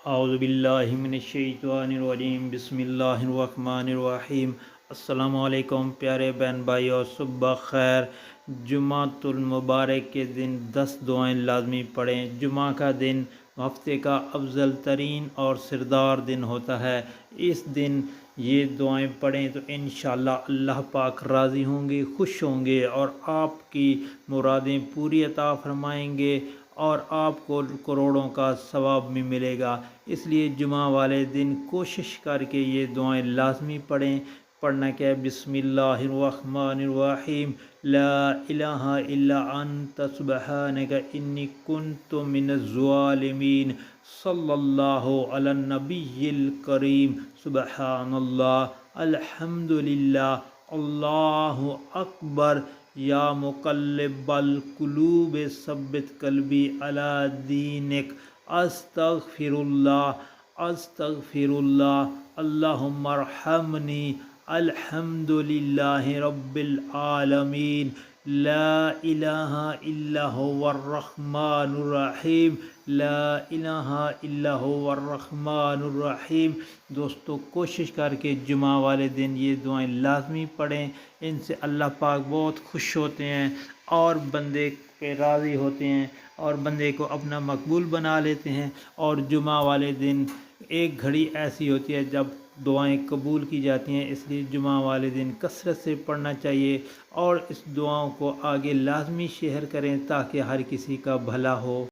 اعوذ باللہ من الشیطان الرجیم، بسم اللہ الرحمن الرحیم۔ السلام علیکم پیارے بہن بھائیو، صبح خیر۔ جمعۃ المبارک کے دن 10 دعائیں لازمی پڑھیں۔ جمعہ کا دن ہفتے کا افضل ترین اور سردار دن ہوتا ہے۔ اس دن یہ دعائیں پڑھیں تو انشاءاللہ اللہ پاک راضی ہوں گے، خوش ہوں گے اور آپ کی مرادیں پوری عطا فرمائیں گے اور آپ کو کروڑوں کا ثواب بھی ملے گا۔ اس لیے جمعہ والے دن کوشش کر کے یہ دعائیں لازمی پڑھیں۔ پڑھنا کیا ہے؟ بسم اللہ الرحمن الرحیم، لا الہ الا انت سبحانک انی کنت من الظالمین، صلی اللہ علی النبی الکریم، سبحان اللہ، الحمد للہ، اللہ اکبر، یا مقلب القلوب ثبت قلبی علی دینک، استغفر اللہ، استغفر اللہ، اللہم ارحمنی، الحمد للہ رب العالمین، لا الہ الا هو الرحمن الرحیم، لا الہ الا هو الرحمن الرحیم۔ دوستو کوشش کر کے جمعہ والے دن یہ دعائیں لازمی پڑھیں، ان سے اللہ پاک بہت خوش ہوتے ہیں اور بندے پہ راضی ہوتے ہیں اور بندے کو اپنا مقبول بنا لیتے ہیں۔ اور جمعہ والے دن ایک گھڑی ایسی ہوتی ہے جب دعائیں قبول کی جاتی ہیں، اس لیے جمعہ والے دن کثرت سے پڑھنا چاہیے اور اس دعاؤں کو آگے لازمی شیئر کریں تاکہ ہر کسی کا بھلا ہو۔